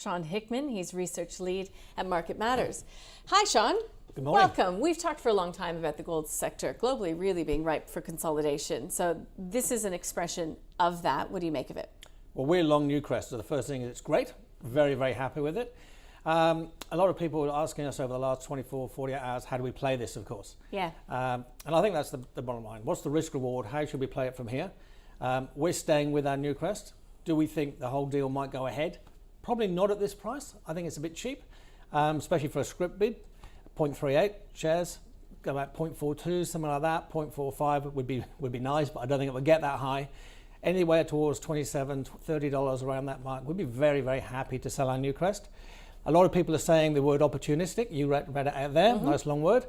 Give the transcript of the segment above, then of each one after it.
Shawn Hickman. He's research lead at Market Matters. Hi, Shawn. Good morning. Welcome. We've talked for a long time about the gold sector globally really being ripe for consolidation. So this is an expression of that. What do you make of it? Well, we're long Newcrest, so the first thing is it's great. Very, very happy with it. A lot of people were asking us over the last 24, 48 hours, how do we play this, of course? Yeah. And I think that's the bottom line. What's the risk reward? How should we play it from here? We're staying with our Newcrest. Do we think the whole deal might go ahead? Probably not at this price. I think it's a bit cheap, especially for a scrip bid. 0.38 shares, go about 0.42, something like that. 0.45 would be nice, but I don't think it would get that high. Anywhere towards $27, $30 around that mark, we'd be very, very happy to sell our Newcrest. A lot of people are saying the word opportunistic. You read it out there, nice long word.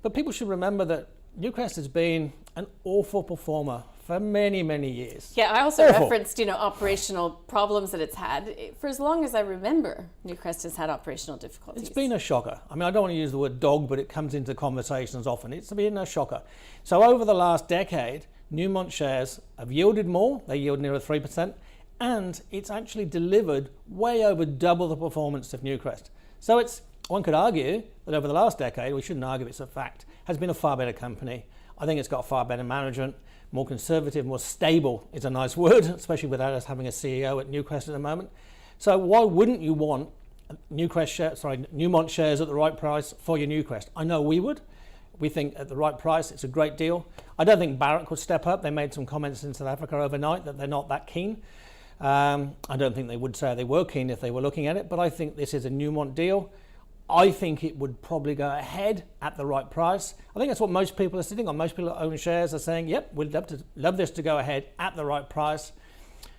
But people should remember that Newcrest has been an awful performer for many, many years. Yeah, I also referenced, operational problems that it's had. For as long as I remember, Newcrest has had operational difficulties. It's been a shocker. I mean, I don't want to use the word dog, but it comes into conversations often. It's been a shocker. So over the last decade, Newmont shares have yielded more. They yield nearer 3%. And it's actually delivered way over double the performance of Newcrest. So one could argue that over the last decade, we shouldn't argue, it's a fact, has been a far better company. I think it's got far better management, more conservative, more stable is a nice word, especially without us having a CEO at Newcrest at the moment. So why wouldn't you want Newmont shares at the right price for your Newcrest? I know we would. We think at the right price, it's a great deal. I don't think Barrick would step up. They made some comments in South Africa overnight that they're not that keen. I don't think they would say they were keen if they were looking at it, but I think this is a Newmont deal. I think it would probably go ahead at the right price. I think that's what most people are sitting on. Most people that own shares are saying, yep, we'd love this to go ahead at the right price.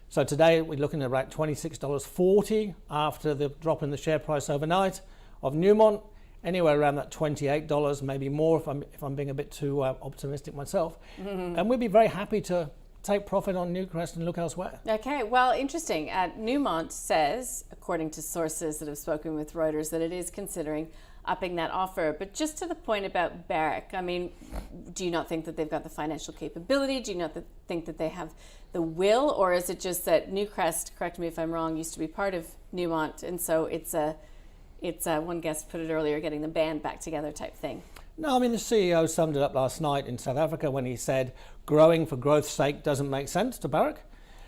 So today we're looking at about $26.40 after the drop in the share price overnight of Newmont, anywhere around that $28, maybe more if I'm being a bit too optimistic myself. Mm-hmm. And we'd be very happy to take profit on Newcrest and look elsewhere. Okay, well, interesting. Newmont says, according to sources that have spoken with Reuters, that it is considering upping that offer. But just to the point about Barrick, I mean, do you not think that they've got the financial capability? Do you not think that they have the will? Or is it just that Newcrest, correct me if I'm wrong, used to be part of Newmont, and so it's a one guest put it earlier, getting the band back together type thing? No, I mean, the CEO summed it up last night in South Africa when he said growing for growth's sake doesn't make sense to Barrick.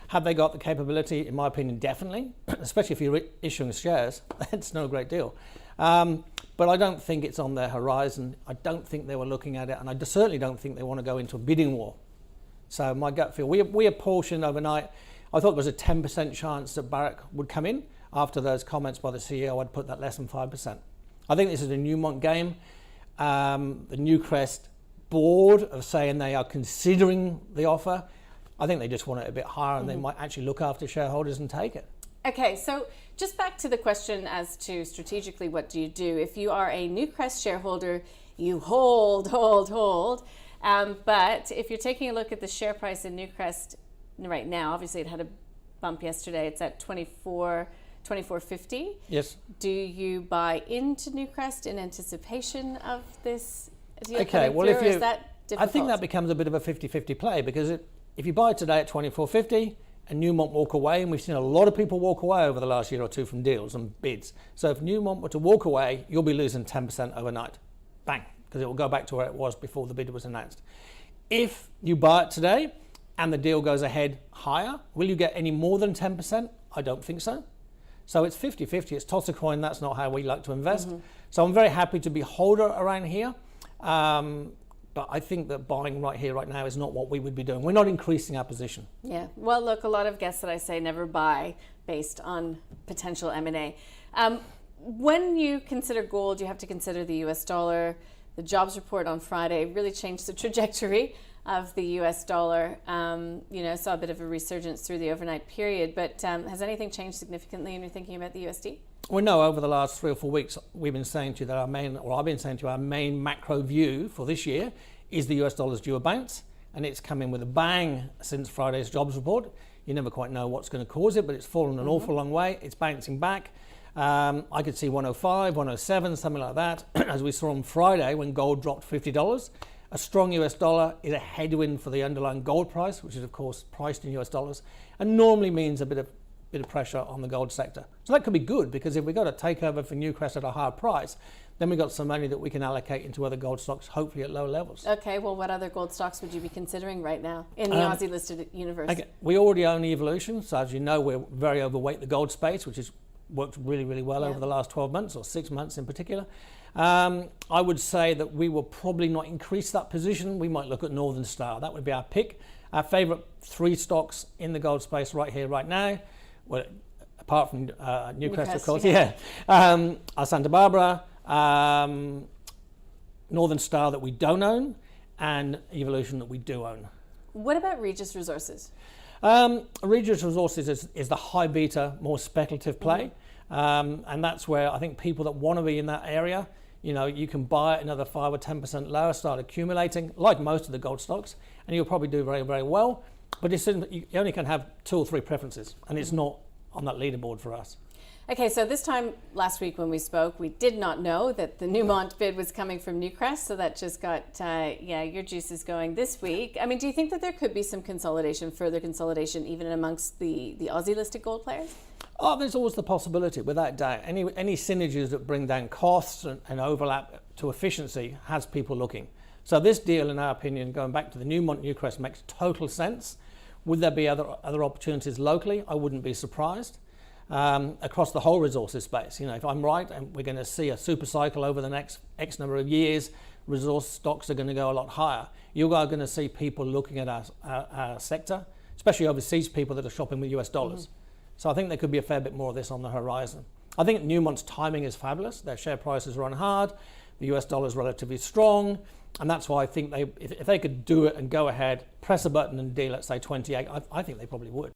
Have they got the capability? In my opinion, definitely, especially if you're issuing shares. That's no great deal. But I don't think it's on their horizon. I don't think they were looking at it, and I certainly don't think they want to go into a bidding war. So my gut feel, we apportioned overnight. I thought there was a 10% chance that Barrick would come in. After those comments by the CEO, I'd put that less than 5%. I think this is a Newmont game. The Newcrest board of saying they are considering the offer. I think they just want it a bit higher, and they might actually look after shareholders and take it. Okay, so just back to the question as to strategically, what do you do? If you are a Newcrest shareholder, you hold. But if you're taking a look at the share price in Newcrest right now, obviously it had a bump yesterday. It's at $24.50. Yes. Do you buy into Newcrest in anticipation of this deal okay, well, through, or is that difficult? I think that becomes a bit of a 50-50 play, because if you buy today at $24.50 and Newmont walk away, and we've seen a lot of people walk away over the last year or two from deals and bids. So if Newmont were to walk away, you'll be losing 10% overnight. Bang, because it will go back to where it was before the bid was announced. If you buy it today and the deal goes ahead higher, will you get any more than 10%? I don't think so. So it's 50-50, it's toss a coin, that's not how we like to invest. Mm-hmm. So I'm very happy to be holder around here. But I think that buying right here, right now is not what we would be doing. We're not increasing our position. Yeah, well, look, a lot of guests that I say never buy based on potential M&A. When you consider gold, you have to consider the US dollar. The jobs report on Friday really changed the trajectory of the US dollar. Saw a bit of a resurgence through the overnight period, but has anything changed significantly in your thinking about the USD? Well, no, over the last 3 or 4 weeks, we've been saying to you that I've been saying to you our main macro view for this year is the US dollar's due a bounce, and it's come in with a bang since Friday's jobs report. You never quite know what's going to cause it, but it's fallen an awful long way. It's bouncing back. I could see 105, 107, something like that, as we saw on Friday when gold dropped $50. A strong US dollar is a headwind for the underlying gold price, which is of course priced in US dollars, and normally means a bit of bit of pressure on the gold sector. So that could be good, because if we got a takeover for Newcrest at a higher price, then we've got some money that we can allocate into other gold stocks, hopefully at low levels. Okay, well, what other gold stocks would you be considering right now in the Aussie listed universe? Okay, we already own Evolution, so as you know, we're very overweight the gold space, which has worked really, really well over the last 12 months, or 6 months in particular. I would say that we will probably not increase that position. We might look at Northern Star. That would be our pick. Our favourite 3 stocks in the gold space right here, right now, well, apart from Newcrest, of course, are Santa Barbara, Northern Star that we don't own, and Evolution that we do own. What about Regis Resources? Regis Resources is the high beta, more speculative play, and that's where I think people that want to be in that area, you know, you can buy it another 5 or 10% lower, start accumulating, like most of the gold stocks, and you'll probably do very, very well. But you only can have 2 or 3 preferences, and it's not on that leaderboard for us. Okay, so this time last week when we spoke, we did not know that the Newmont bid was coming from Newcrest, so that just got, your juices going this week. I mean, do you think that there could be some consolidation, further consolidation, even amongst the Aussie listed gold players? Oh, there's always the possibility, without doubt. Any synergies that bring down costs and overlap to efficiency has people looking. So this deal, in our opinion, going back to the Newmont Newcrest, makes total sense. Would there be other opportunities locally? I wouldn't be surprised. Across the whole resources space, you know, if I'm right, and we're going to see a super cycle over the next X number of years, resource stocks are going to go a lot higher. You are going to see people looking at our sector, especially overseas people that are shopping with US dollars. So I think there could be a fair bit more of this on the horizon. I think Newmont's timing is fabulous. Their share prices run hard. The US dollar is relatively strong. And that's why I think if they could do it and go ahead, press a button and deal at, say, 28, I think they probably would.